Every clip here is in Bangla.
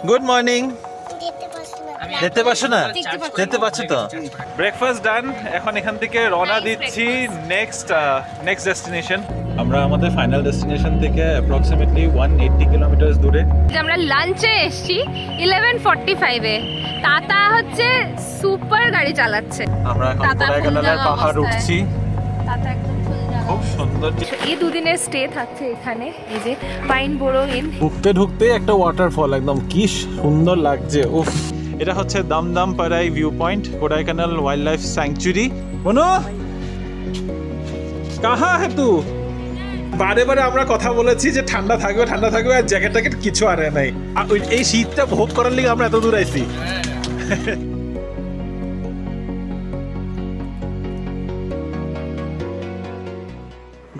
Good morning. দেখতে পাচ্ছ না? দেখতে পাচ্ছ তো? ব্রেকফাস্ট ডান। এখন এখান থেকে রওনা দিচ্ছি নেক্সট ডেস্টিনেশন। আমরা আমাদের ফাইনাল ডেস্টিনেশন থেকে অ্যাপ্রক্সিমেটলি 180 কিলোমিটার দূরে। আমরা লাঞ্চে এসেছি 11:45 এ। টাটা হচ্ছে সুপার গাড়ি চালাচ্ছে। আমরা এখন কোডাইকানালের পাহাড় উঠছি। টাটা একদম ফুল জায়গা। খুব সুন্দর। এই দুদিনের স্টে থাকছে এখানে। এই যে পাইন বোরো ইন। ঢুকতে একটা ওয়াটারফল, একদম কি সুন্দর লাগছে। উফ, এটা হচ্ছে Dumdum Parai view point, Kodaikanal wild life sanctuary. বনো কাহা হে তু? বারে বারে আমরা কথা বলেছি যে ঠান্ডা থাকবে আর জ্যাকেট ট্যাকেট কিছু আরে নাই। এই শীতটা ভোগ করার লিগে আমরা এত দূর আইছি।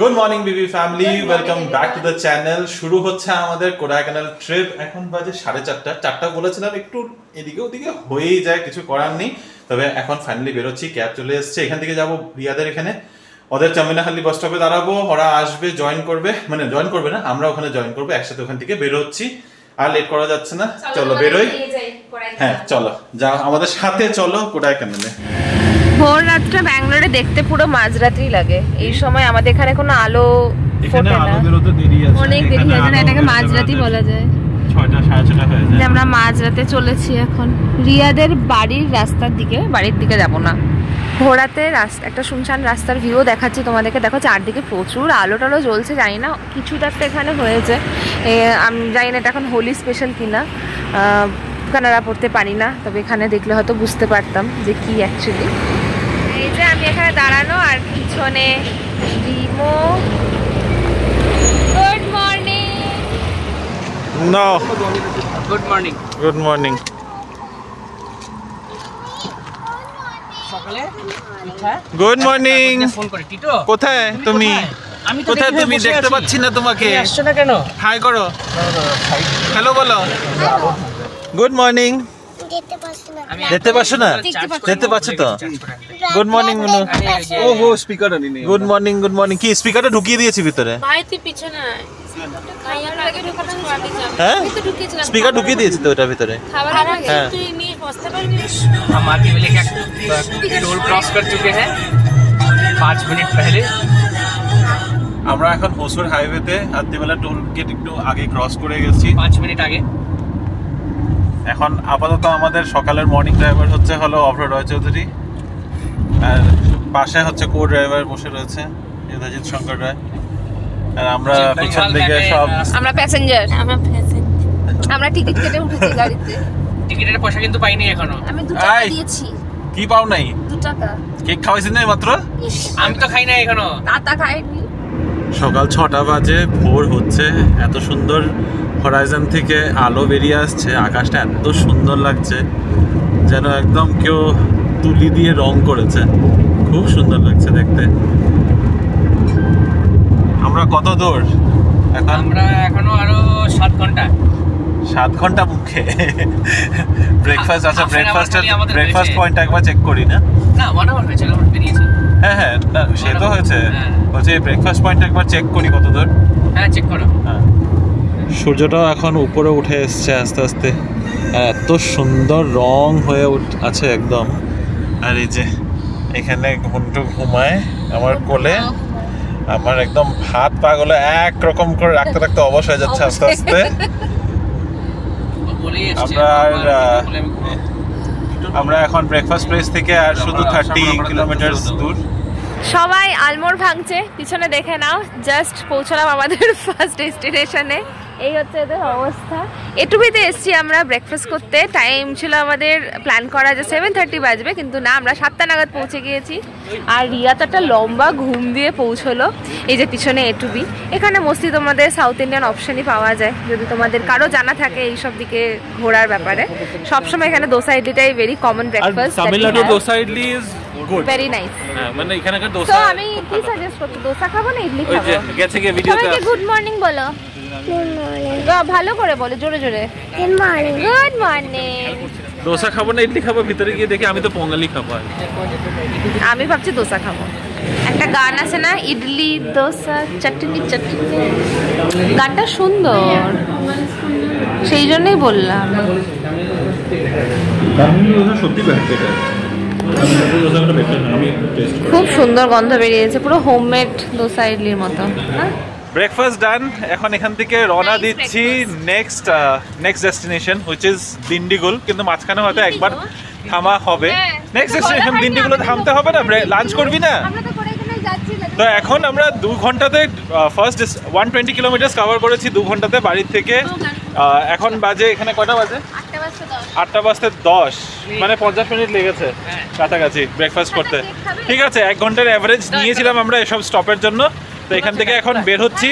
Good morning Bibi family, welcome back to the channel. শুরু হচ্ছে আমাদের কোডাইকানাল ট্রিপ। এখন বাজে 4:30। 4টা বলেছিলাম, একটু এদিকে ওদিকে হয়েই যায়, কিছু করার নেই। তবে এখন ফাইনালি বেরোচ্ছি, ক্যাব চলে এসছে। এখান থেকে যাবো রিয়াদের এখানে, ওদের চামিনাহাল্লি বাস স্টপে দাঁড়াবো। ওরা আসবে, জয়েন করবে, মানে জয়েন করবে না, আমরা ওখানে জয়েন করবো একসাথে। ওখান থেকে বেরোচ্ছি, আর লেট করা যাচ্ছে না। চলো বেরোই। হ্যাঁ চলো, যা আমাদের সাথে চলো কোডাইকানালে। ভোর রাতটা ব্যাঙ্গালোরে দেখতে পুরো মাঝরাত্রি লাগে। এই সময় আমাদের এখানে কোনো আলো ফোটে না, অনেক দেরি হয়ে যায়। এটাকে মাঝরাতি বলা যায়। 6টা 6:30 হয়ে যায়। আমরা মাঝরাতে চলেছি এখন রিয়াদের বাড়ির রাস্তার দিকে। বাড়ির দিকে যাব না, ঘোরাতে একটা শুনশান রাস্তার ভিউ দেখাচ্ছি তোমাদেরকে। দেখো চারদিকে প্রচুর আলো টালো জ্বলছে। জানি না কিছুটা একটা এখানে হয়েছে, আমি জানি না এটা এখন হোলি স্পেশাল কিনা, কানাডা পড়তে পারি না। তবে এখানে দেখলে হয়তো বুঝতে পারতাম যে কি অ্যাকচুয়ালি। এই যে আমি এখানে দাঁড়ানো, আর পিছনে Rimo. Good morning. No, good morning. Good morning. সকালে পিঠা। Good morning. ফোন করে টিটো, কোথায় তুমি? আমি তো কোথায় তুমি? দেখতে পাচ্ছি না তোমাকে। আসছো না কেন? হাই করো, হ্যালো বলো। Good morning. দেখতে পাচ্ছ না? দেখতে পাচ্ছ তো? Good morning Manu. ওহো, স্পিকারটা নেই। Good morning, good morning. কি স্পিকারটা ঢুকিয়ে দিয়েছি ভিতরে? ভাই তুই পিছনে আয়। হ্যাঁ, স্পিকার ঢুকিয়ে দিয়েছি তো ওটার ভিতরে। হ্যাঁ, हम हाथीवेली का टोल क्रॉस कर चुके हैं 5 मिनट पहले। আমরা এখন হোসুর হাইওয়েতে হাতিবেলা টোল গেট একটু আগে ক্রস করে গেছি, 5 মিনিট আগে। এখন আপাতত আমাদের সকালের মর্নিং ড্রাইভার হলো অভ্র রয় চৌধুরী, আর পাশে হচ্ছে কো ড্রাইভার বসে রয়েছে যুধাজিৎ শঙ্কর রায়, আর আমরা পিছন দিকে সব আমরা প্যাসেঞ্জার। আমরা টিকিট কেটে উঠেছি গাড়িতে। টিকিটের পয়সা কিন্তু পাইনি এখনো। আমি 2 টাকা দিয়েছি। কি পাও নাই? 2 টাকা। কেক খাওয়াইছেন না মাত্র? আমি তো খাই না এখনো। টাটা খাইনি। সকাল 6টা বাজে, ভোর হচ্ছে। এত সুন্দর হরাইজন থেকে আলো বেরিয়ে আসছে, আকাশটা এত সুন্দর লাগছে, যেন একদম কেউ তুলি দিয়ে রং করেছে। খুব সুন্দর লাগছে দেখতে। আমরা কত দূর এখন? আমরা এখনো আরো 7 ঘন্টা। 7 ঘন্টা মুখে ব্রেকফাস্ট আছে। ব্রেকফাস্ট পয়েন্ট একবার চেক করি না? না, 1 আওয়ার হয়েছে, আমরা বেরিয়েছি। হ্যাঁ, না সে তো হয়েছে, বলছি ব্রেকফাস্ট পয়েন্ট একবার চেক করি কত দূর। হ্যাঁ, চেক করো। হ্যাঁ, সূর্যটাও এখন উপরে উঠে এসছে আস্তে আস্তে, আর এত সুন্দর রং হয়ে আছে একদম। আর এই যে এখানে ঘুমটু ঘুমায় আমার কোলে, আমার একদম হাত পা গুলো একরকম করে রাখতে রাখতে অবশ হয়ে যাচ্ছে আস্তে আস্তে। আমরা এখন ব্রেকফাস্ট প্লেস থেকে আর শুধু 30 কিলোমিটার দূর। সবাই আলমোড় ভাঙছে, পিছনে দেখে নাও। জাস্ট পৌঁছলাম আমাদের ফার্স্ট ডেস্টিনেশনে। এই হচ্ছে এদের অবস্থা। এটুকুতে এসছি আমরা ব্রেকফাস্ট করতে। টাইম ছিল আমাদের প্ল্যান করা যে 7:30 বাজবে, কিন্তু না, আমরা 7টা নাগাদ পৌঁছে গিয়েছি। আর রিয়া তো একটা লম্বা ঘুম দিয়ে পৌঁছলো। এই যে পিছনে এটুবি। এখানে মোস্টলি তোমাদের সাউথ ইন্ডিয়ান অপশনই পাওয়া যায়, যদি তোমাদের কারো জানা থাকে এইসব দিকে ঘোরার ব্যাপারে। সবসময় এখানে দোসা ইডলিটাই very common breakfast. Tamil Nadu dosa idli is good, very nice. হ্যাঁ, মানে এখানকার দোসা। তো আমি কি সাজেস্ট করব, দোসা খাবো না ইডলি খাবো? গেছে কি ভিডিওতে। সবাইকে গুড মর্নিং বলো। Good morning. ভালো করে বলো, জোরে জোরে। Good morning. Good morning. Dosa খাবো না ইডলি খাবো? ভিতরে গিয়ে দেখি আমি তো পোঙ্গালি খাবো। আমি ভাবছি দোসা খাবো। একটা গান আছে না, ইডলি দোসা চাটনি চাটনি, গানটা সুন্দর। সেই জন্যই বললাম। খুব সুন্দর গন্ধ বেরিয়েছে, পুরো হোমমেড দোসা ইডলির মতো। ব্রেকফাস্ট ডান। এখন এখান থেকে রওনা দিচ্ছি নেক্সট ডেস্টিনেশন হুইচ ইজ দিন্ডিগুল। কিন্তু মাঝখানে হয়তো একবার থামা হবে। নেক্সট ডেস্টিনেশন দিন্ডিগুলে থামতে হবে না? লাঞ্চ করবি না? তো এখন আমরা 2 ঘন্টাতে ফার্স্ট 120 কিলোমিটার কভার করেছি 2 ঘন্টাতে বাড়ির থেকে। এখন বাজে এখানে কয়টা বাজে? 8টা বাজতে 10, মানে 50 মিনিট লেগেছে কাছাকাছি ব্রেকফাস্ট করতে। ঠিক আছে, 1 ঘন্টার অ্যাভারেজ নিয়েছিলাম আমরা এসব স্টপের জন্য। তো এখান থেকে এখন বের হচ্ছি,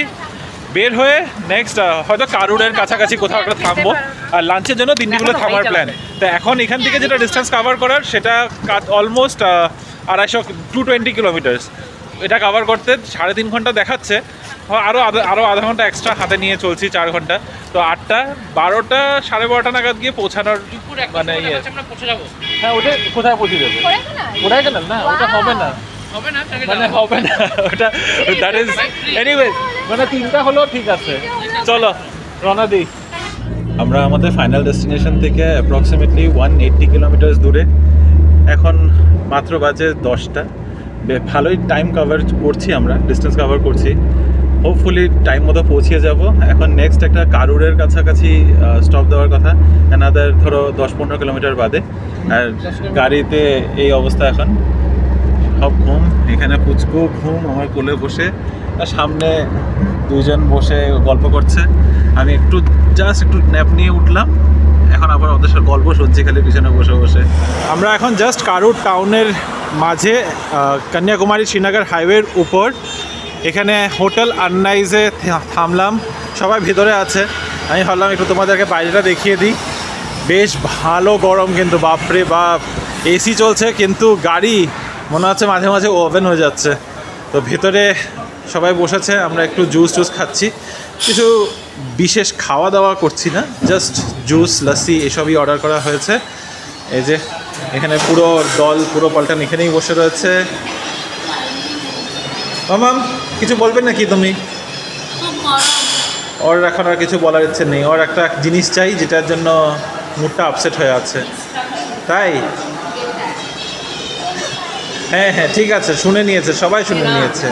বের হয়ে নেক্সট হয়তো কারুরের কাছাকাছি কোথাও একটা থামবো, আর লাঞ্চের জন্য দিন্ডিগুলো থামার প্ল্যান। তো এখন এখান থেকে যেটা ডিস্টেন্স কভার করার সেটা অলমোস্ট 220 কিলোমিটার। এটা কভার করতে 3.5 ঘন্টা দেখাচ্ছে, আরও আধা ঘন্টা এক্সট্রা হাতে নিয়ে চলছি, 4 ঘন্টা। তো 8টা 12টা 12:30 নাগাদ গিয়ে পৌঁছানোর মানে ইয়ে। হ্যাঁ, ওটা কোথায় পৌঁছে যাবে? ওটাই কেন না, ওটা হবে না, মানে হবে না ওটা। দ্যাট ইজ এনিওয়েজ, মানে 3টা হলো ঠিক আছে। চলো রওনা দিই। আমরা আমাদের ফাইনাল ডেস্টিনেশন থেকে অ্যাপ্রক্সিমেটলি 180 কিলোমিটার দূরে। এখন মাত্র বাজে 10টা। ভালোই টাইম কভার করছি, আমরা ডিস্টেন্স কভার করছি। হোপফুলি টাইম মতো পৌঁছে যাব। এখন নেক্সট একটা কারুরের কাছাকাছি স্টপ দেওয়ার কথা, অ্যানাদার ধরো 10-15 কিলোমিটার বাদে। আর গাড়িতে এই অবস্থা, এখন সব ঘুম। এখানে পুচকু ঘুম আমার কোলে বসে, আর সামনে 2জন বসে গল্প করছে। আমি একটু ন্যাপ নিয়ে উঠলাম, এখন আবার ওদের সাথে গল্প শুনছি খালি পিছনে বসে বসে। আমরা এখন জাস্ট কারুর টাউনের মাঝে, কন্যাকুমারী শ্রীনগর হাইওয়ের উপর। এখানে হোটেল আননাইজে থামলাম, সবাই ভেতরে আছে। আমি ভাবলাম একটু তোমাদেরকে বাইরেটা দেখিয়ে দিই। বেশ ভালো গরম, কিন্তু বাপরে বাপ, এসি চলছে কিন্তু গাড়ি মনে হচ্ছে মাঝে মাঝে ওভেন হয়ে যাচ্ছে। তো ভেতরে সবাই বসেছে, আমরা একটু জুস খাচ্ছি। কিছু বিশেষ খাওয়া দাওয়া করছি না, জাস্ট জুস লস্যি এসবই অর্ডার করা হয়েছে। এই যে এখানে পুরো দল, পুরো পল্টন এখানেই বসে রয়েছে। মামাম, কিছু বলবেন নাকি তুমি? ওর এখন আর কিছু বলার ইচ্ছে নেই, ওর একটা জিনিস চাই যেটার জন্য মুডটা আপসেট হয়ে আছে। তাই হ্যাঁ হ্যাঁ ঠিক আছে, শুনে নিয়েছে, সবাই শুনে নিয়েছে।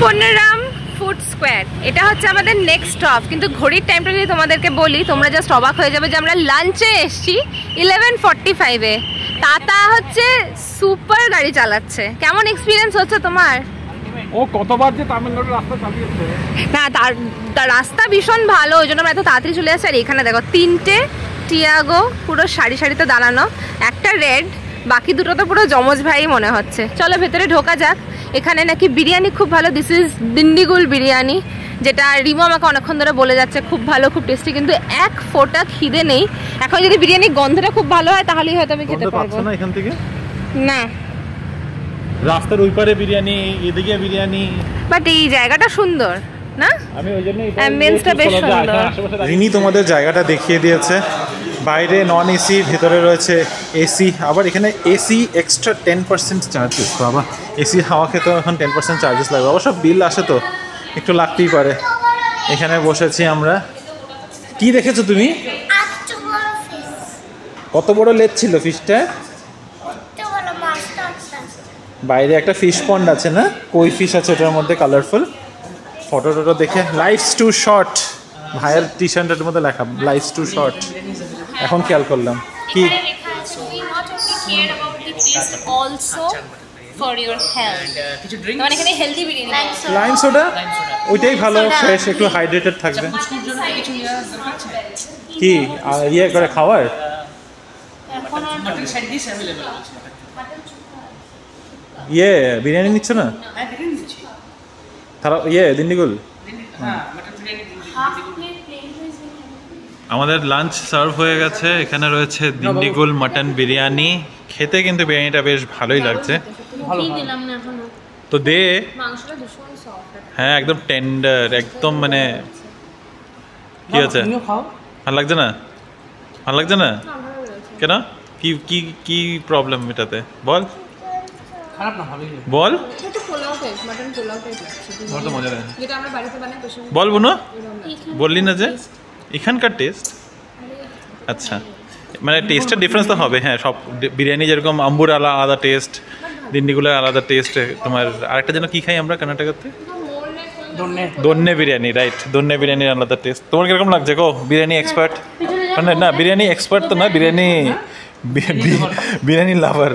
পনেরাম ফুড স্কোয়ার, এটা হচ্ছে আমাদের নেক্সট স্টপ। কিন্তু ঘড়ির টাইমটা যদি তোমাদেরকে বলি, তোমরা জাস্ট অবাক হয়ে যাবে যে আমরা লাঞ্চে এসছি 11:45-এ। তাতা হচ্ছে সুপার গাড়ি চালাচ্ছে। কেমন এক্সপিরিয়েন্স হচ্ছে তোমার? ও কতবার যে তামিলনাড়ুর রাস্তা চালিয়েছে। না, তার রাস্তা ভীষণ ভালো, ওই জন্য আমরা এত তাড়াতাড়ি চলে আসছি। আর এখানে দেখো 3টে টিয়াগো পুরো সারিতে দাঁড়ানো, একটা রেড, বাকি দুটো তো পুরো যমজ ভাই মনে হচ্ছে। চলো ভেতরে ঢোকা যাক। এখানে নাকি বিরিয়ানি খুব ভালো, দিস ইজ দিন্ডিগুল বিরিয়ানি, যেটা রিমো আমাকে অনেকক্ষণ ধরে বলে যাচ্ছে খুব ভালো, খুব টেস্টি। কিন্তু এক ফোঁটা খিদে নেই। এখন যদি বিরিয়ানির গন্ধটা খুব ভালো হয় তাহলেই হয়তো আমি খেতে পারবো। না এখান থেকে না, রাস্তার ওই পারে বিরিয়ানি, এদিকে বিরিয়ানি, বাট এই জায়গাটা সুন্দর না? আমি ওই জন্যই অ্যাম্বিয়েন্সটা বেশ সুন্দর। রিনি তোমাদের জায়গাটা দেখিয়ে দিয়েছে। বাইরে নন এসি, ভেতরে রয়েছে এসি। আবার এখানে এসি এক্সট্রা 10% চার্জেস। তো আবার এসি হাওয়া খেতে এখন 10% চার্জেস লাগবে। অবশ্য বিল আসে তো একটু লাগতেই পারে। এখানে বসেছি আমরা। কি দেখেছো তুমি? কত বড় লেজ ছিল ফিশটা? বাইরে একটা ফিশ পন্ড আছে না, কই ফিশ আছে ওটার মধ্যে, কালারফুল। ফটো টটো দেখে লাইফস টু শর্ট, ভাইয়ের টি শার্টের মধ্যে লেখা লাইফস টু শর্ট। এখন খেয়াল করলাম কি লাইম সোডা, ওইটাই ভালো, ফ্রেশ, একটু হাইড্রেটেড থাকবে। কি ইয়ে করে খাওয়ার? ইয়ে বিরিয়ানি নিচ্ছ না তারা? ইয়ে দিন্ডিগুল। আমাদের লাঞ্চ সার্ভ হয়ে গেছে। এখানে রয়েছে দিন্ডিগুল মাটন বিরিয়ানি। খেতে কিন্তু বিরিয়ানিটা বেশ ভালোই লাগছে। তো দে, হ্যাঁ একদম টেন্ডার, একদম মানে কি আছে, ভালো লাগছে না? ভালো লাগছে না কেন? কি কি কি প্রবলেম এটাতে বল, খারাপ না, ভালোই বল একটু pulao type, mutton pulao type বল তো মজা লাগে, যেটা আমরা বাড়িতে বানাই তো সেরকম। বল বুনো, বললি না যে এখানকার টেস্ট। আচ্ছা মানে টেস্টের ডিফারেন্স তো হবে, হ্যাঁ সব বিরিয়ানি যেরকম আম্বুর আলাদা টেস্ট, দিন্ডিগুলোর আলাদা টেস্ট, তোমার আরেকটা যেন কি খাই আমরা কর্ণাটকাতে, দন্নে বিরিয়ানি, রাইট, দন্নে বিরিয়ানির আলাদা টেস্ট। তোমার কিরকম লাগছে গো বিরিয়ানি এক্সপার্ট? মানে না বিরিয়ানি এক্সপার্ট তো না, বিরিয়ানি बिरयानी लवर।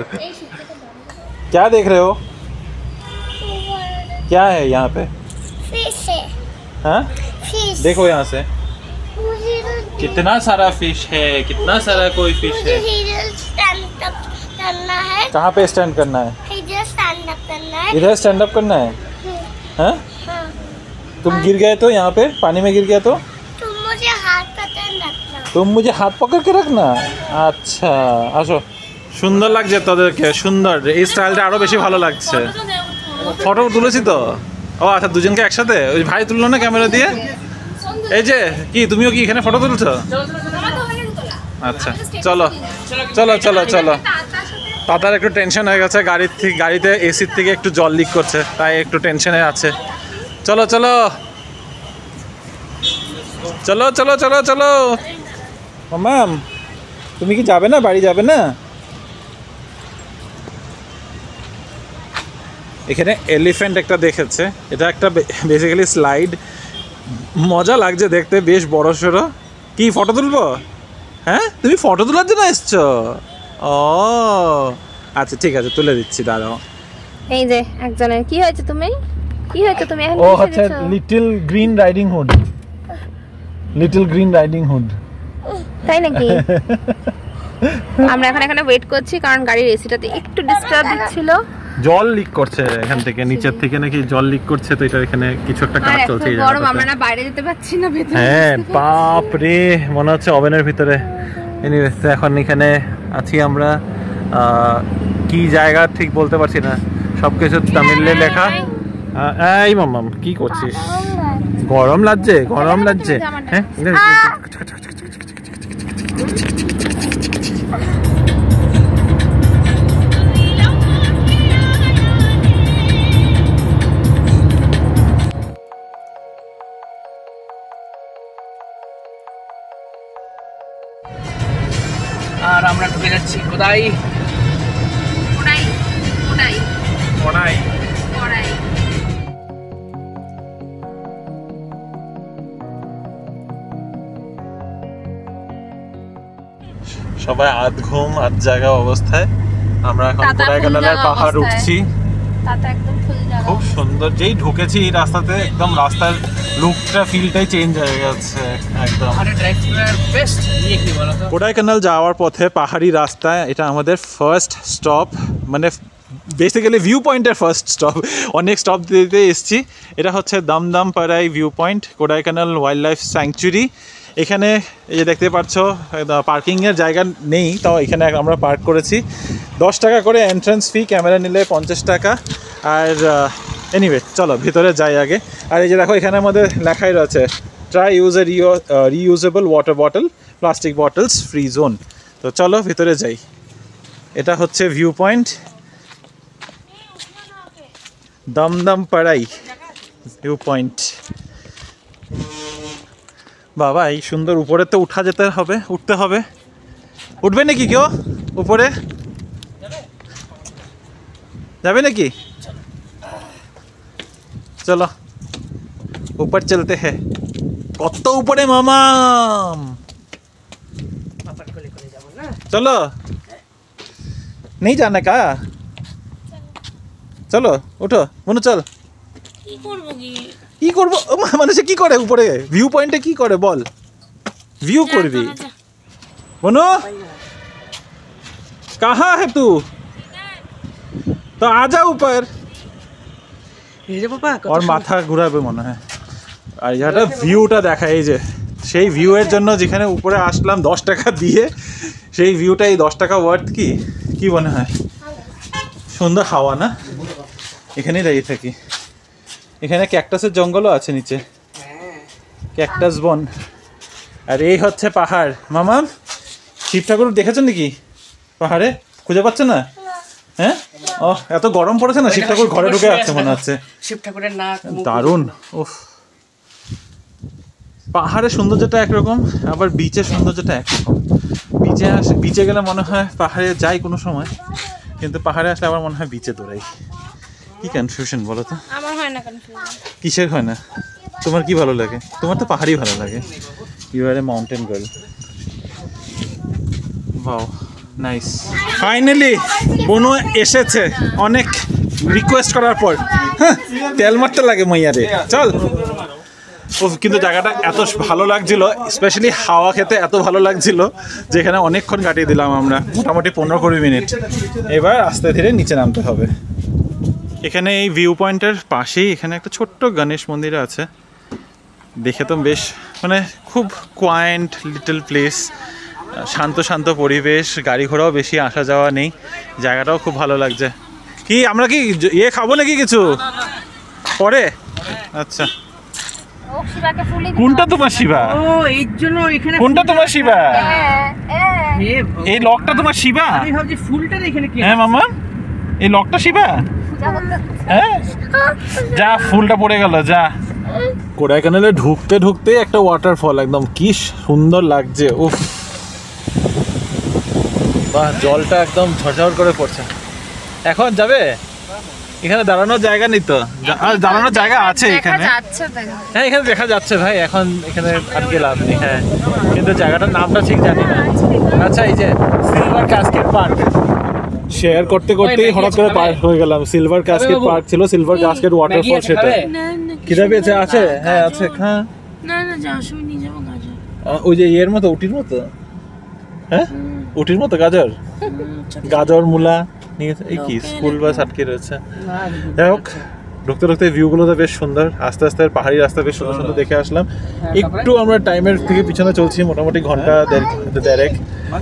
क्या देख रहे हो? क्या है यहाँ पे? फिश है। हाँ फिश। देखो यहाँ से कितना सारा फिश है, कितना सारा कोई फिश है। इधर स्टैंड अप करना है। कहाँ पे स्टैंड करना है? इधर स्टैंड अप करना है। इधर स्टैंड अप करना है। हाँ हाँ। तुम गिर गए तो यहाँ पे पानी में गिर गया तो तुम मुझे हाथ पकड़ रखना। तुम मुझे हाथ पकड़ के रखना। अच्छा আসো, সুন্দর লাগছে তোদেরকে, সুন্দর, এই স্টাইলটা আরো বেশি ভালো লাগছে। ফটো তুলেছি তো। ও আচ্ছা দুজনকে একসাথে, ওই ভাই তুললো না ক্যামেরা দিয়ে। এই যে কি তুমিও কি এখানে ফটো তুলছো? আচ্ছা চলো চলো চলো চলো। তাতার একটু টেনশন হয়ে গেছে, গাড়িতে এসির থেকে একটু জল লিক করছে, তাই একটু টেনশনে আছে। চলো চলো চলো চলো চলো চলো। মাম তুমি কি যাবে না, বাড়ি যাবে না? এখানে এলিফ্যান্ট একটা দেখেছে, এটা একটা বেসিক্যালি স্লাইড, মজা লাগছে দেখতে, বেশ বড় সড়ো। কি ফটো তুলবো? হ্যাঁ তুমি ফটো তোলার জন্য এসছো? ও আচ্ছা ঠিক আছে তুলে দিচ্ছি, দাঁড়াও। এই যে একজনের কি হয়েছে, তুমি কি হয়েছে, তুমি এখন ও হচ্ছে little green riding hood, little green riding hood. তাই নাকি? আমরা এখন এখানে ওয়েট করছি কারণ গাড়ির এসিটাতে একটু ডিস্টার্ব দিচ্ছিল, জল লিক করছে এখান থেকে, নিচের থেকে নাকি জল লিক করছে, তো এটা এখানে কিছু একটা কাজ চলছে এই গরম, জায়গাটাতে। আমরা না বাইরে যেতে পারছি না, ভেতরে। হ্যাঁ বাপ রে, মনে হচ্ছে ওভেনের ভিতরে। এনিওয়ে তো এখন এখানে আছি আমরা, কি জায়গা ঠিক বলতে পারছি না, সবকিছু তামিলে লেখা। এই মাম্মাম কি করছিস? গরম লাগছে, গরম লাগছে। হ্যাঁ আর আমরা ঢুকে যাচ্ছি কোথায়? ওটাই ওটাই ওনাই ওটাই। সবাই আধ ঘুম আধ জাগা অবস্থায়, আমরা এখন তাতা কোডাইকানালের ফুল পাহাড় জাগা উঠছি। তাতে একদম ফুল জায়গা, খুব সুন্দর, যেই ঢুকেছি এই রাস্তাতে একদম রাস্তার লুকটা, ফিলটাই চেঞ্জ হয়ে গেছে একদম। আরে ড্রাইভ করার বেস্ট নিয়ে কি বলো তো? কোডাইকানাল যাওয়ার পথে পাহাড়ি রাস্তায় এটা আমাদের ফার্স্ট স্টপ, মানে বেসিক্যালি ভিউ পয়েন্টের ফার্স্ট স্টপ। অনেক স্টপ দিতে এসেছি। এটা হচ্ছে Dumdumparai view point, Kodaikanal wild life sanctuary. এখানে এই যে দেখতে পাচ্ছ পার্কিংয়ের জায়গা নেই, তাও এখানে আমরা পার্ক করেছি। 10 টাকা করে এন্ট্রান্স ফি, ক্যামেরা নিলে 50 টাকা। আর এনিওয়ে চলো ভিতরে যাই আগে। আর এই যে দেখো এখানে আমাদের লেখাই রয়েছে try use a reusable water bottle, plastic bottles free zone. তো চলো ভিতরে যাই। এটা হচ্ছে ভিউ পয়েন্ট দমদমপাড়াই ভিউ পয়েন্ট। বাবা এই সুন্দর, উপরে তো উঠা যেতে হবে, উঠতে হবে। উঠবে নাকি কেউ উপরে? যাবে নাকি? চলো উপর চলতে হ্যাঁ। কত উপরে মামাম, চলো নেই জানা কা, চলো ওঠো মনু, চল। কি করবো মানুষ কি করে উপরে ভিউ পয়েন্টে, কি করে বল? ভিউ করবি মনু? কাহা হে তু? তো আজা উপর। ওর মাথা ঘুরাবে মনে হয়। আর এটা ভিউটা দেখা, এই যে সেই ভিউয়ের জন্য যেখানে উপরে আসলাম 10 টাকা দিয়ে, সেই ভিউটাই 10 টাকা ওয়ার্থ। কি কি মনে হয়? সুন্দর হাওয়া না? এখানেই দাঁড়িয়ে থাকি। এখানে ক্যাকটাসের জঙ্গলও আছে নিচে, ক্যাকটাস বন। আর এই হচ্ছে পাহাড়। মামা শিব ঠাকুর দেখেছেন নাকি পাহাড়ে? খুঁজে পাচ্ছে না? হ্যাঁ, ও এত গরম পড়েছে না, শিব ঠাকুর ঘরে ঢুকে আছে মনে হচ্ছে। শিব ঠাকুরের নাক দারুণ। উফ, পাহাড়ের সৌন্দর্যটা একরকম, আবার বিচের সৌন্দর্যটা একরকম। বিচে গেলে মনে হয় পাহাড়ে যাই কোনো সময়, কিন্তু পাহাড়ে আসলে আবার মনে হয় বিচে দৌড়াই। কি কনফিউশন বলো তো? আমার হয় না কনফিউশন। কিসের হয় না? তোমার কি ভালো লাগে? তোমার তো পাহাড়ই ভালো লাগে। You are a mountain girl. Wow, nice. Finally Bonu এসেছে অনেক রিকোয়েস্ট করার পর। হ্যাঁ, তেল মারতে লাগে মাইয়ারে, চল। ও কিন্তু জায়গাটা এত ভালো লাগছিল, স্পেশালি হাওয়া খেতে এত ভালো লাগছিল, যেখানে অনেকক্ষণ কাটিয়ে দিলাম আমরা, মোটামুটি 15-20 মিনিট। এবার আস্তে ধীরে নিচে নামতে হবে। এখানে এই ভিউ পয়েন্টের পাশেই এখানে একটা ছোট্ট গণেশ মন্দির আছে। দেখে তো বেশ মানে খুব কোয়ায়েন্ট লিটল প্লেস, শান্ত শান্ত পরিবেশ, গাড়ি ঘোড়াও বেশি আসা যাওয়া নেই, জায়গাটাও খুব ভালো লাগছে। কি আমরা কি ইয়ে খাবো নাকি কিছু পরে? আচ্ছা, কোনটা তোমার শিবা? ও এই জন্য এখানে কোনটা তোমার শিবা? এই লকটা তোমার শিবা? আমি ভাবছি ফুলটা এখানে কি? হ্যাঁ মামা, এই লকটা শিবা? হ্যাঁ, যা ফুলটা পড়ে গেল, যা। কোডাইকানালে ঢুকতে ঢুকতে একটা ওয়াটারফল, একদম কি সুন্দর লাগছে। উফ, বাহ, জলটা একদম ঝরঝর করে পড়ছে। এখন যাবে? এখানে দাঁড়ানোর জায়গা নেই তো? দাঁড়ানোর জায়গা আছে এখানে। হ্যাঁ, এখানে দেখা যাচ্ছে ভাই, এখন এখানে আটকে লাভ নেই। হ্যাঁ, কিন্তু জায়গাটার নামটা ঠিক জানি না। আচ্ছা, এই যে সিলভার ক্যাসকেড পার্ক, শেয়ার করতে করতেই হঠাৎ করে পার হয়ে গেলাম। সিলভার ক্যাসকেড পার্ক ছিল, সিলভার ক্যাসকেড ওয়াটারফল সেটা। খিদে পেয়েছে? আছে, হ্যাঁ আছে, হ্যাঁ। ওই যে ইয়ের মতো, উটির মতো। হ্যাঁ, উটির মতো গাজর, গাজর মূলা নিয়ে। এই কি স্কুল বাস আটকে রয়েছে। যাই হোক, ঢুকতে ঢুকতে ভিউগুলো তো বেশ সুন্দর। আস্তে আস্তে পাহাড়ি রাস্তা বেশ সুন্দর সুন্দর দেখে আসলাম। একটু আমরা টাইমের থেকে পিছনে চলছি, মোটামুটি ঘন্টা দেড়েক,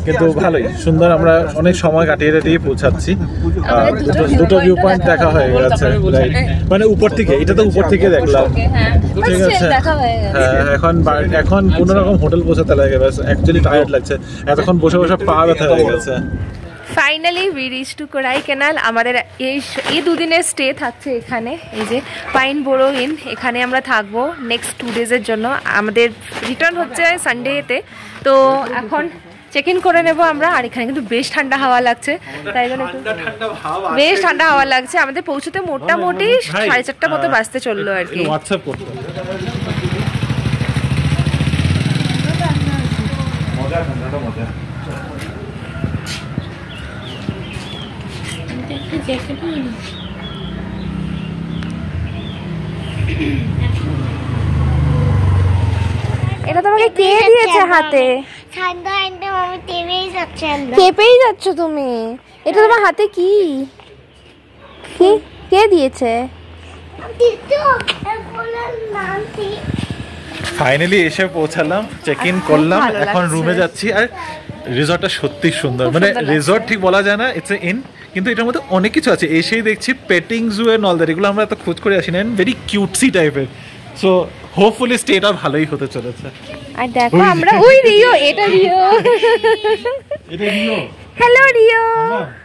কিন্তু ভালোই সুন্দর। আমরা অনেক সময় কাটিয়ে কাটিয়ে পৌঁছাচ্ছি। দুটো ভিউ পয়েন্ট দেখা হয়ে গেছে, মানে উপর থেকে। এটা তো উপর থেকে দেখলাম, ঠিক আছে। হ্যাঁ, এখন কোনো রকম হোটেল পৌঁছাতে লাগে, ব্যাস অ্যাকচুয়ালি টায়ার্ড লাগছে, এতক্ষণ বসে বসে পা ব্যথা হয়ে গেছে। Finally we reach two Kodaikanal. আমাদের এই দুদিনের স্টে থাকছে এখানে, এই যে পাইন বোরো ইন, এখানে আমরা থাকবো নেক্সট 2 ডেজের জন্য। আমাদের রিটার্ন হচ্ছে সানডেতে, তো এখন চেক ইন করে নেবো আমরা। আর এখানে কিন্তু বেশ ঠান্ডা হাওয়া লাগছে, তাই জন্য বেশ ঠান্ডা হাওয়া লাগছে। আমাদের পৌঁছতে মোটামুটি 4:30 মতো বাজতে চললো আর কি। হোয়াটসঅ্যাপ করতে মজা, ঠান্ডাটা মজা। এটা তোমাকে কে দিয়েছে হাতে? ঠান্ডা ঠান্ডা আমি টেপেই যাচ্ছি। কেঁপেই যাচ্ছ তুমি। এটা তোমার হাতে কি? কে দিয়েছে? ফাইনালি এসে পৌঁছালাম, চেক ইন করলাম, এখন রুমে যাচ্ছি। আর রিসর্টটা সত্যি সুন্দর, মানে রিসর্ট ঠিক বলা যায় না, ইটস এ ইন, কিন্তু এটার মধ্যে অনেক কিছু আছে। এসেই দেখছি পেটিং জু এর নলদার, এগুলো আমরা এত খোঁজ করে আসি না, ভেরি কিউটসি টাইপের। সো হোপফুলি স্টেটা ভালোই হতে চলেছে। আর দেখো আমরা ওই রিও, এটা রিও। এটা রিও। Hello Rio.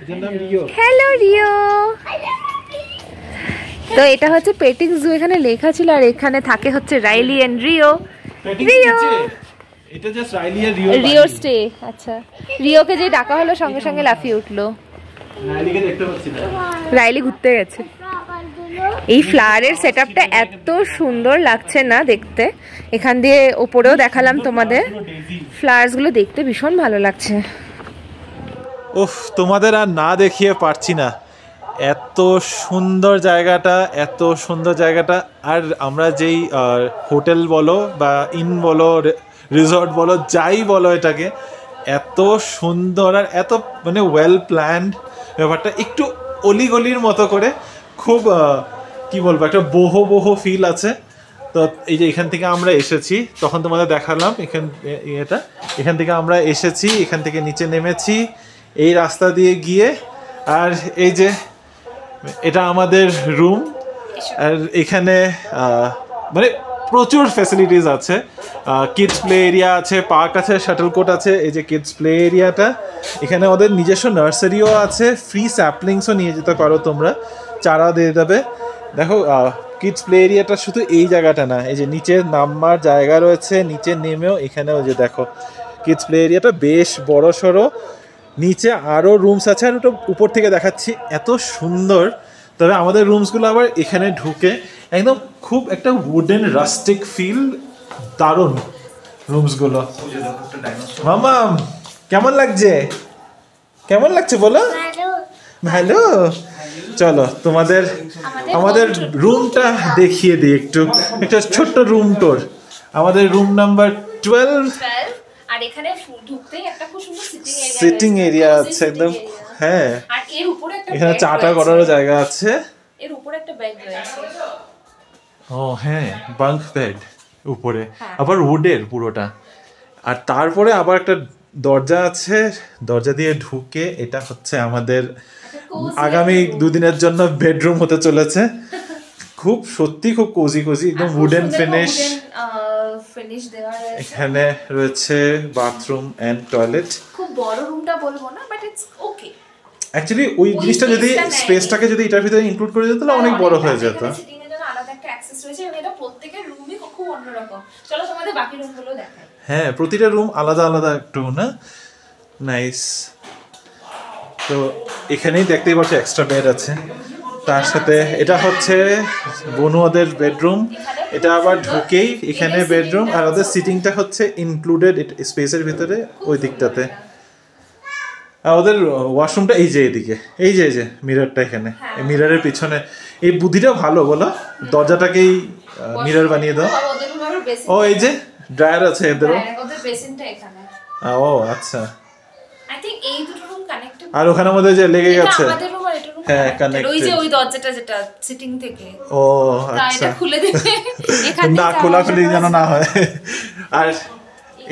এটার নাম রিও। Hello Rio. তো এটা হচ্ছে পেটিং জু, এখানে লেখা ছিল। আর এখানে থাকে হচ্ছে রাইলি এন্ড রিও। রিও, এটা জাস্ট রাইলি আর রিও। Rio stay. আচ্ছা, রিওকে যে ডাকা হলো সঙ্গে সঙ্গে লাফিয়ে উঠলো। রাইলিকে দেখতে পাচ্ছি না, রাইলি ঘুরতে গেছে। এই ফ্লাওয়ারের সেটআপটা এত সুন্দর লাগছে না দেখতে। এখান দিয়ে ওপরেও দেখালাম তোমাদের, ফ্লাওয়ার্সগুলো দেখতে ভীষণ ভালো লাগছে। উফ, তোমাদের আর না দেখিয়ে পারছি না, এত সুন্দর জায়গাটা, এত সুন্দর জায়গাটা। আর আমরা যেই হোটেল বলো বা ইন বলো, রিসর্ট বলো, যাই বলো, এটাকে এত সুন্দর আর এত মানে ওয়েল প্ল্যান্ড ব্যাপারটা। একটু অলিগলির মতো করে, খুব কি বলবো, একটা বহু ফিল আছে। তো এই যে এখান থেকে আমরা এসেছি, তখন তোমাদের দেখালাম এখান থেকে আমরা এসেছি, এখান থেকে নিচে নেমেছি এই রাস্তা দিয়ে গিয়ে। আর এই যে এটা আমাদের রুম, আর এখানে মানে প্রচুর ফ্যাসিলিটিস আছে, কিডস প্লে এরিয়া আছে, পার্ক আছে, শাটল কোট আছে। এই যে কিডস প্লে এরিয়াটা, এখানে ওদের নিজস্ব নার্সারিও আছে, ফ্রি স্যাপলিংসও নিয়ে যেতে পারো তোমরা, চারা দিয়ে দেবে। দেখো কিডস প্লে এরিয়াটা শুধু এই জায়গাটা না, এই যে নিচে নামার জায়গা রয়েছে, নিচে নেমেও এখানেও যে দেখো কিডস প্লে এরিয়াটা বেশ বড় সড়ো, নিচে আরও রুমস আছে, আর ওটা উপর থেকে দেখাচ্ছি এত সুন্দর। তবে আমাদের রুমসগুলো আবার এখানে ঢুকে একদম খুব একটা উডেন রাস্টিক ফিল, দারুণ রুমসগুলো। মামা কেমন লাগছে, কেমন লাগছে বলো? ভালো। চলো তোমাদের আমাদের রুমটা দেখিয়ে দিই একটু, একটা ছোট্ট রুম টোর। আমাদের রুম নাম্বার 12, আর এখানে ঢুকতেই একটা খুব সুন্দর সিটিং এরিয়া আছে একদম। হ্যাঁ, আর এর উপরে একটা এখানে চাটা করারও জায়গা আছে। এর উপরে একটা বেড রয়েছে। ও হ্যাঁ, বাঙ্ক বেড উপরে, আবার উডের পুরোটা। আর তারপরে আবার একটা দরজা আছে, দরজা দিয়ে ঢুকে এটা হচ্ছে আমাদের আগামী দুদিনের জন্য বেডরুম হতে চলেছে। খুব সত্যি খুব কোজি কোজি, একদম উডেন ফিনিশ দেওয়া রয়েছে। এখানে রয়েছে বাথরুম এন্ড টয়লেট। খুব বড় রুমটা বলবো না, বাট ইটস ওকে। অ্যাকচুয়ালি ওই জিনিসটা যদি স্পেসটাকে যদি এটার ভিতরে ইনক্লুড করে দিত তাহলে অনেক বড় হয়ে যেত। সিটিং এর জন্য আলাদা একটা অ্যাক্সেস রয়েছে, এবং এটা প্রত্যেকটা রুমই খুব অন্যরকম। চলো তোমাদের বাকি রুমগুলো দেখাই। হ্যাঁ, প্রতিটা রুম আলাদা আলাদা একটু না, নাইস। তো এখানেই দেখতেই পাচ্ছ এক্সট্রা বেড আছে, তার সাথে এটা হচ্ছে বনু ওদের বেডরুম, এটা আবার ঢুকেই এখানে বেডরুম, আর ওদের সিটিংটা হচ্ছে ইনক্লুডেড স্পেসের ভিতরে ওই দিকটাতে। আর ওদের ওয়াশরুমটা এই যে এদিকে, এই যে মিররটা এখানে, এই মিররের পিছনে। এই বুদ্ধিটা ভালো বলো, দরজাটাকেই মিরর বানিয়ে দাও। ও এই যে ড্রায়ার আছে এদেরও। ওদের বেসিনটা এখানে। ও আচ্ছা, আই থিং এই দুটো রুম কানেক্টেড। আর ওখানে মধ্যে যে লেগে গেছে, আমাদের রুম আর এটা রুম হ্যাঁ কানেক্টেড। ওই যে কানেক্টেড। ওই দরজাটা যেটা সিটিং থেকে, ও তা আচ্ছা, এটা খুলে দিতে এখানে না খোলাখুলি যেন না হয়। আর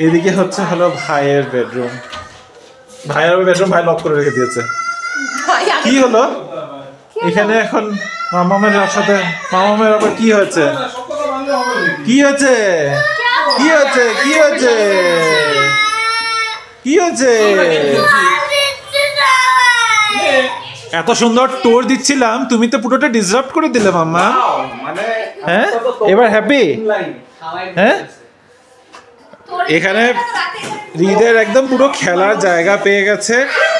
এদিকে হচ্ছে হলো ভাইয়ের বেডরুম, ভাইয়ের বেডরুম ভাই লক করে রেখে দিয়েছে। কি হলো এখানে এখন মামামের সাথে? মামামের আবার কি হয়েছে? কি হয়েছে? কি হয়েছে? কি হয়েছে? কি হয়েছে? এত সুন্দর টোর দিচ্ছিলাম, তুমি তো পুরোটা ডিসরাপ্ট করে দিলে মাম্মা। হ্যাঁ, এবার হ্যাপি? হ্যাঁ, এখানে হৃদের একদম পুরো খেলার জায়গা পেয়ে গেছে।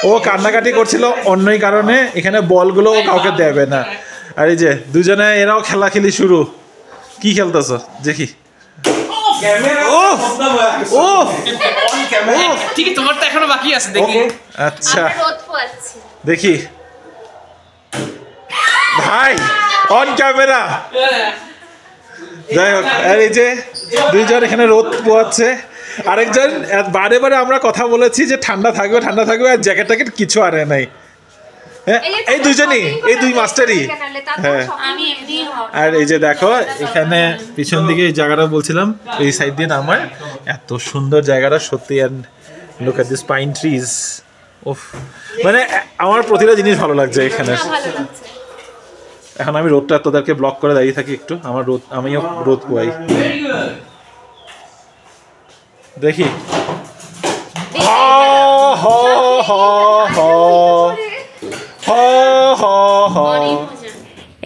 ও কান্নাকাটি করছিল অন্যই কারণে, এখানে বলগুলো কাউকে দেবে না। আর এই যে দুজনে এরাও খেলাখেলি শুরু। কি খেলতেছো দেখি? ও ও ঠিক আছে, তোমারটা এখনো বাকি আছে, দেখি। আচ্ছা রোদ পোয়াচ্ছি। দেখি ভাই অন ক্যামেরা। যাই হোক, আর এই যে দুইজন এখানে রোদ পোয়াচ্ছে, আরেকজন বারে বারে আমরা কথা বলেছি যে ঠান্ডা থাকবে ঠান্ডা থাকবে, আর জ্যাকেট ট্যাকেট কিছু আনে নাই। হ্যাঁ, এই দুজনই, এই দুই মাস্টারই। হ্যাঁ, আমি এমনি আর এই যে দেখো এখানে পিছন দিকে এই জায়গাটা বলছিলাম, এই সাইড দিয়ে নামার এত সুন্দর জায়গাটা সত্যি। And look at this pine trees. ওফ, মানে আমার প্রতিটা জিনিস ভালো লাগছে এখানে। ভালো লাগছে। এখন আমি রোদটা তোদেরকে ব্লক করে দাঁড়িয়ে থাকি একটু, আমার রোদ, আমিও রোদ পোয়াই। দেখি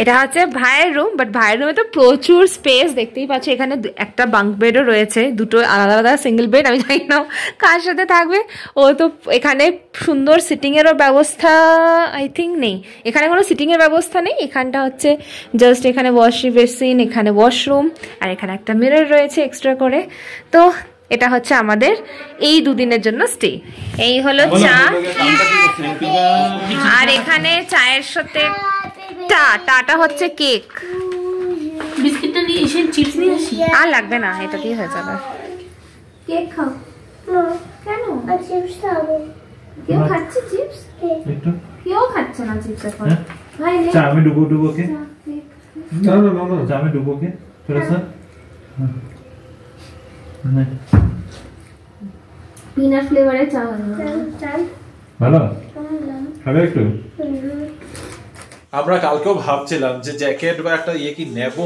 এটা হচ্ছে ভাইয়ের রুম, বাট ভাইয়ের রুমে তো প্রচুর স্পেস, দেখতেই পাচ্ছ। এখানে একটা বাঙ্ক বেডও রয়েছে, দুটো আলাদা আলাদা সিঙ্গেল বেড। আমি জানি না কার সাথে থাকবে। ও তো এখানে সুন্দর সিটিংয়েরও ব্যবস্থা আই থিঙ্ক নেই, এখানে কোনো সিটিংয়ের ব্যবস্থা নেই। এখানটা হচ্ছে জাস্ট এখানে ওয়াশ বেসিন, এখানে ওয়াশরুম, আর এখানে একটা মিরর রয়েছে এক্সট্রা করে। তো এটা হচ্ছে আমাদের এই দুদিনের জন্য স্টে। এই হলো চা, আর এখানে চায়ের সাথে টাটা হচ্ছে কেক। বিস্কিটটা নিয়ে এসে চিপস নিয়ে আসি। আর লাগবে না, এটা দিয়ে হয়ে যাবে। কেক খাও। কেন? চিপস খাবো। কেউ খাচ্ছে চিপস? কেউ খাচ্ছে না চিপস এখন। ভাই নে। চা আমি ডুবো কে? না চা আমি ডুবো কে? थोड़ा सा পিনাট ফ্লেভারের চা বানাবো। ভালো খাবে একটু? আমরা কালকেও ভাবছিলাম যে জ্যাকেট বা একটা ইয়ে কি নেবো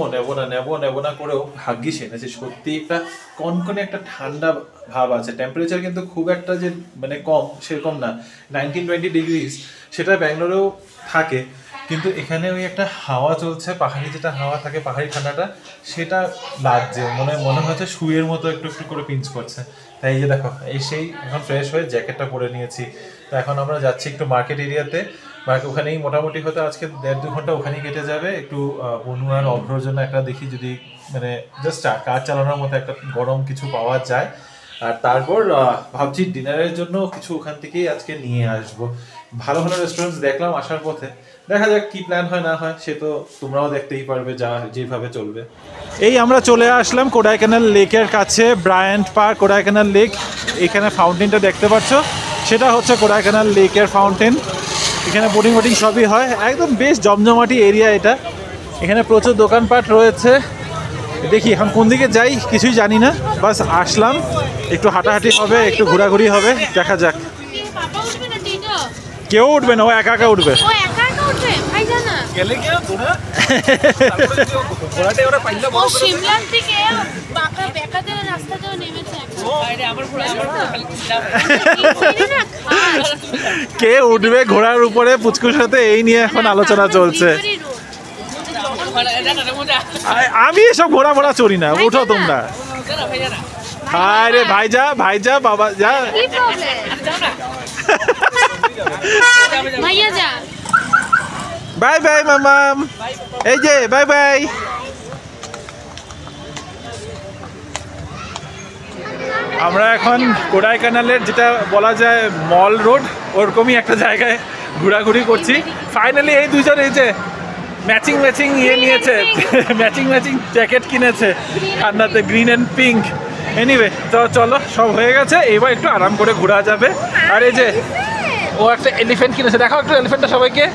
না করেও ভাগ্যিস এনেছি। সত্যি একটা কনকনে একটা ঠান্ডা ভাব আছে, টেম্পারেচার কিন্তু খুব একটা যে মানে কম সেরকম না, 19-20 ডিগ্রিজ সেটা ব্যাঙ্গালোরেও থাকে, কিন্তু এখানে ওই একটা হাওয়া চলছে, পাহাড়ি যেটা হাওয়া থাকে, পাহাড়ি ঠান্ডাটা সেটা লাগছে, মনে হচ্ছে শুয়ের মতো একটু একটু করে পিঞ্চ করছে। তাই এই যে দেখো এই সেই এখন ফ্রেশ হয়ে জ্যাকেটটা পরে নিয়েছি। তো এখন আমরা যাচ্ছি একটু মার্কেট এরিয়াতে, ওখানেই মোটামুটি হয়তো আজকে 1.5-2 ঘন্টা ওখানেই কেটে যাবে। একটু অনু আর অভ্রর জন্য একটা দেখি যদি মানে জাস্ট কাজ চালানোর মতো একটা গরম কিছু পাওয়া যায়, আর তারপর ভাবছি ডিনারের জন্য কিছু ওখান থেকেই আজকে নিয়ে আসবো। ভালো ভালো রেস্টুরেন্টস দেখলাম আসার পথে, দেখা যাক কি প্ল্যান হয় না হয়, সে তো তোমরাও দেখতেই পারবে যা যেভাবে চলবে। এই আমরা চলে আসলাম কোডাইকানাল লেকের কাছে, ব্রায়ান্ট পার্ক কোডাইকানাল লেক। এখানে ফাউন্টেনটা দেখতে পাচ্ছ, সেটা হচ্ছে কোডাইকানাল লেকের ফাউন্টেন। এখানে বোটিং সবই হয়, একদম বেশ জমজমাটি এরিয়া এটা। এখানে প্রচুর দোকানপাট রয়েছে। দেখি এখন কোন দিকে যাই কিছুই জানি না, বাস আসলাম, একটু হাঁটাহাঁটি হবে, একটু ঘোরাঘুরি হবে, দেখা যাক। কেউ উঠবে না, ও একা একা উঠবে। কে উঠবে ঘোড়ার উপরে পুচকুর সাথে, এই নিয়ে এখন আলোচনা চলছে। আমি এসব ঘোড়া মোড়া চড়ি না, উঠো তোমরা। আরে ভাই যা বাবা যা। বাই বাই মামাম, এই যে বাই বাই। আমরা এখন কোডাইকানালের যেটা বলা যায় মল রোড, ওরকমই একটা জায়গায় ঘোরাঘুরি করছি। ফাইনালি এই দুইজন এই যে ম্যাচিং ইয়ে নিয়েছে, ম্যাচিং জ্যাকেট কিনেছে ঠান্ডাতে, গ্রিন অ্যান্ড পিঙ্ক। এনিওয়ে তো চলো, সব হয়ে গেছে, এবার একটু আরাম করে ঘোরা যাবে। আর এই যে ও একটা এলিফ্যান্ট কিনেছে, দেখাও একটু এলিফ্যান্টটা সবাইকে।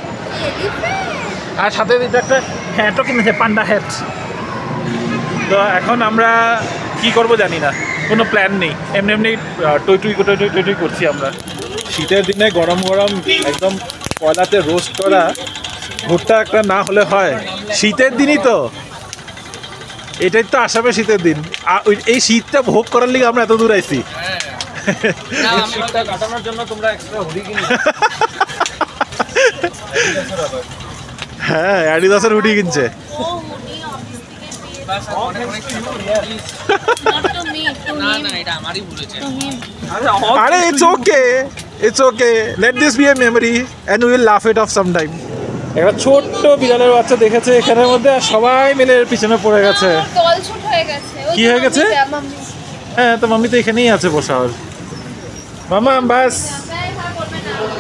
আর সাথে একটা হ্যাটও কিনেছে, পান্ডা হ্যাট। তো এখন আমরা কি করব জানি না, কোনো প্ল্যান নেই, এমনি টই টই করছি আমরা। শীতের দিনে গরম একদম কয়লাতে রোস্ট করা ভুট্টা একটা না হলে হয়। শীতের দিনই তো, এটাই তো আসামে শীতের দিন, এই শীতটা ভোগ করার লিগে আমরা এত দূর আইছি। কাটানোর জন্য তোমরা এক্সট্রা হুডি কিনে, হ্যাঁ অ্যাডিদাসের হুডি কিনছে। আরে it's okay, let this be a memory and we will laugh it off sometime. একটা ছোট্ট বিড়ালের বাচ্চা দেখেছে এখানের মধ্যে, সবাই মিলে এর পিছনে পড়ে গেছে। কি হয়ে গেছে? হ্যাঁ তো মাম্মি তো এখানেই আছে বসা। মামা বাস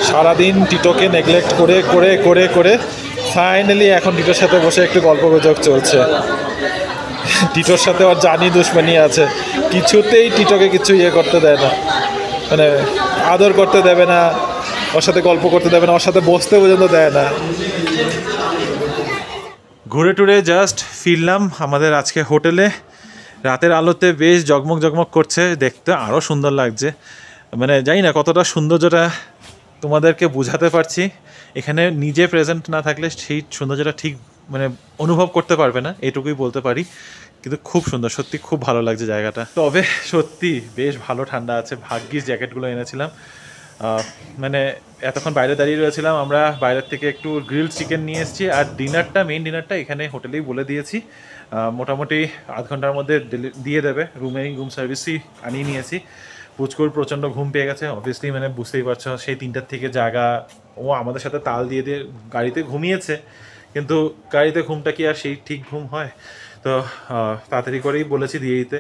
সারাদিন টিটোকে নেগলেক্ট করে ফাইনালি এখন টিটোর সাথে বসে একটু গল্প গুজব চলছে। টিটোর সাথে ওর জানি দুশ্মনী আছে, কিছুতেই টিটোকে কিছু ইয়ে করতে দেয় না, মানে আদর করতে দেবে না, ওর সাথে গল্প করতে দেবে না, ওর সাথে বসতে পর্যন্ত দেয় না। ঘুরে টুরে জাস্ট ফিরলাম আমাদের আজকে হোটেলে। রাতের আলোতে বেশ জগমগ করছে, দেখতে আরও সুন্দর লাগছে। মানে জানি না কতটা সৌন্দর্যটা তোমাদেরকে বোঝাতে পারছি, এখানে নিজে প্রেজেন্ট না থাকলে সেই সৌন্দর্যটা ঠিক মানে অনুভব করতে পারবে না, এটুকুই বলতে পারি। কিন্তু খুব সুন্দর, সত্যি খুব ভালো লাগছে জায়গাটা। তবে সত্যি বেশ ভালো ঠান্ডা আছে, ভাগ্যিস জ্যাকেটগুলো এনেছিলাম। মানে এতক্ষণ বাইরে দাঁড়িয়ে রয়েছিলাম, আমরা বাইরের থেকে একটু গ্রিল চিকেন নিয়ে এসেছি, আর মেইন ডিনারটা এখানে হোটেলেই বলে দিয়েছি, মোটামুটি আধ ঘন্টার মধ্যে দিয়ে দেবে, রুম সার্ভিসই আনিয়ে নিয়েছি। পুচকুর প্রচণ্ড ঘুম পেয়ে গেছে, অবভিয়াসলি মানে বুঝতেই পারছো, সেই 3টার থেকে জাগা, ও আমাদের সাথে তাল দিয়ে গাড়িতে ঘুমিয়েছে, কিন্তু গাড়িতে ঘুমটা কি আর সেই ঠিক ঘুম হয়? তো তাড়াতাড়ি করেই বলেছি দিয়ে দিতে,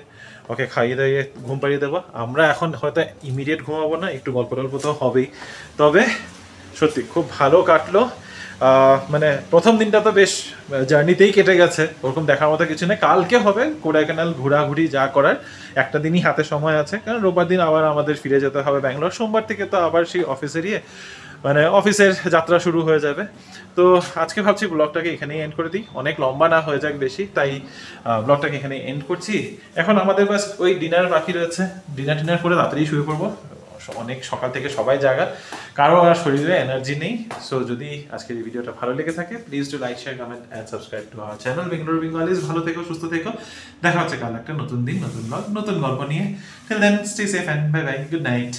ওকে খাইয়ে দাইয়ে ঘুম পাড়িয়ে দেবো। আমরা এখন হয়তো ইমিডিয়েট ঘুমাবো না, একটু গল্প তো হবেই। তবে সত্যি খুব ভালো কাটলো, মানে প্রথম দিনটা তো বেশ জার্নিতেই কেটে গেছে, ওরকম দেখার মতো কিছু নেই। কালকে হবে কোডাইকানাল ঘোরাঘুরি যা করার, একটা দিনই হাতে সময় আছে, কারণ রোববার দিন আবার আমাদের ফিরে যেতে হবে ব্যাঙ্গালোর, সোমবার থেকে তো আবার সেই অফিসের যাত্রা শুরু হয়ে যাবে। তো আজকে ভাবছি ব্লগটাকে এখানেই এন্ড করে দিই, অনেক লম্বা না হয়ে যাক বেশি, তাই ব্লগটাকে এখানে এন্ড করছি। এখন আমাদের বাস ওই ডিনার বাকি রয়েছে, ডিনার করে তাড়াতাড়ি শুয়ে পড়বো, অনেক সকাল থেকে সবাই জাগা, কারো আর শরীরে এনার্জি নেই। সো যদি আজকের এই ভিডিওটা ভালো লেগে থাকে, please to like, share, comment and subscribe to our channel Bengaluru Bengalis. ভালো থেকো, সুস্থ থেকো, দেখা হচ্ছে কাল একটা নতুন দিন, নতুন ব্লগ, নতুন গল্প নিয়ে। Till then stay safe and bye bye, good night.